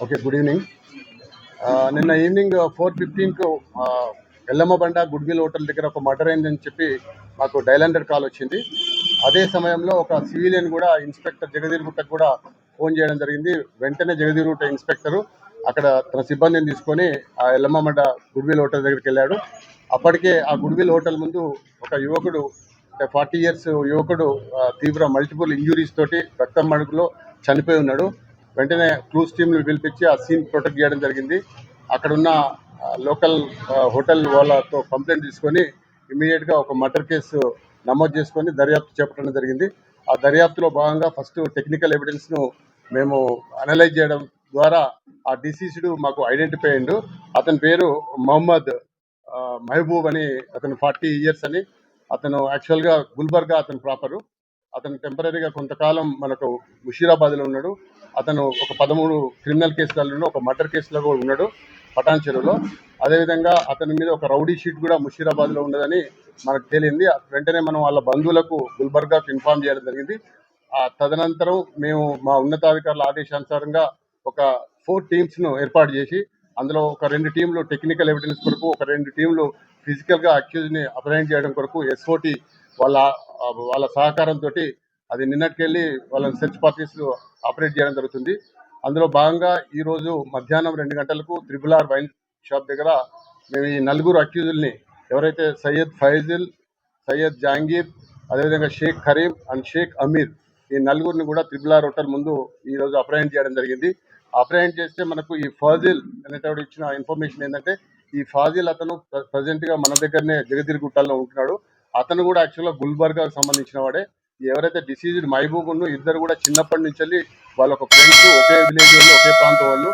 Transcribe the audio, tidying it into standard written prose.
Okay, good evening. నిన్న evening 4:15కు Yellammabanda goodwill hotel దగ్గర ఒక మర్డర్ అయిందని చెప్పి మాకు డయల్ 100 కాల్ వచ్చింది. అదే సమయంలో ఒక సివిలియన్ కూడా ఇన్స్పెక్టర్ జగదీర్గుట్టకు కూడా ఫోన్ చేయడం జరిగింది. వెంటనే జగదీర్గుట్ట ఇన్స్పెక్టరు అక్కడ తన సిబ్బందిని తీసుకొని ఆ ఎల్లమ్మబండ గుడ్విల్ హోటల్ దగ్గరికి వెళ్ళాడు. అప్పటికే ఆ గుడ్విల్ హోటల్ ముందు ఒక యువకుడు, అంటే 40 ఇయర్స్ యువకుడు తీవ్ర మల్టిపుల్ ఇంజురీస్ తోటి రక్తం మడుగులో చనిపోయి ఉన్నాడు. వెంటనే క్లూస్ టీంలు పిలిపించి ఆ సీన్ ప్రొటెక్ట్ చేయడం జరిగింది. అక్కడున్న లోకల్ హోటల్ వాళ్ళతో కంప్లైంట్ తీసుకొని ఇమీడియట్గా ఒక మర్డర్ కేసు నమోదు చేసుకొని దర్యాప్తు చేపట్టడం జరిగింది. ఆ దర్యాప్తులో భాగంగా ఫస్ట్ టెక్నికల్ ఎవిడెన్స్ను మేము అనలైజ్ చేయడం ద్వారా ఆ డిసీజ్డ్ మాకు ఐడెంటిఫై అయ్యిండు. అతని పేరు మహమ్మద్ మహబూబ్ అని, అతను 40 ఇయర్స్ అని. అతను యాక్చువల్గా గుల్బర్గా అతను ప్రాపరు. అతను టెంపరీగా కొంతకాలం మనకు ముషీరాబాద్లో ఉన్నాడు. అతను ఒక 13 క్రిమినల్ కేసులలో, ఒక మర్డర్ కేసులో కూడా ఉన్నాడు పటాన్ చెరువులో. అదేవిధంగా అతని మీద ఒక రౌడీ షీట్ కూడా ముషీరాబాద్లో ఉన్నదని మనకు తేలింది. వెంటనే మనం వాళ్ళ బంధువులకు గుల్బర్గాకు ఇన్ఫార్మ్ చేయడం జరిగింది. తదనంతరం మేము మా ఉన్నతాధికారుల ఆదేశానుసారంగా ఒక 4 టీమ్స్ను ఏర్పాటు చేసి, అందులో ఒక 2 టీంలు టెక్నికల్ ఎవిడెన్స్ కొరకు, ఒక 2 టీంలు ఫిజికల్గా అక్యూజ్ని అప్రహెండ్ చేయడం కొరకు ఎస్ఓటి వాళ్ళ సహకారంతో అది నిన్నటికెళ్ళి వాళ్ళని సెర్చ్ పార్టీస్ ఆపరేట్ చేయడం జరుగుతుంది. అందులో భాగంగా ఈరోజు మధ్యాహ్నం 2 గంటలకు RRR వైన్ షాప్ దగ్గర మేము ఈ 4 అక్యూజుల్ని, ఎవరైతే సయ్యద్ ఫైజిల్, సయ్యద్ జహాంగీర్, అదేవిధంగా షేక్ కరీం అండ్ షేక్ అమీర్, ఈ 4గురిని కూడా RRR హోటల్ ముందు ఈరోజు అప్రహెండ్ చేయడం జరిగింది. అప్రహెండ్ చేస్తే మనకు ఈ ఫాజిల్ అనేటప్పుడు ఇచ్చిన ఇన్ఫర్మేషన్ ఏంటంటే, ఈ ఫాజిల్ అతను ప్రజెంట్గా మన దగ్గరనే జగదీర్గుట్టలో ఉంటున్నాడు. అతను కూడా యాక్చువల్గా గుల్బర్గాకు సంబంధించిన వాడే. ఎవరైతే డిసీజ్డ్ మహబూబ్ ఇద్దరు కూడా చిన్నప్పటి నుంచి వాళ్ళ ఒక ఫ్రెండ్స్, ఒకే విలేజ్ వాళ్ళు, ఒకే ప్రాంతం వాళ్ళు.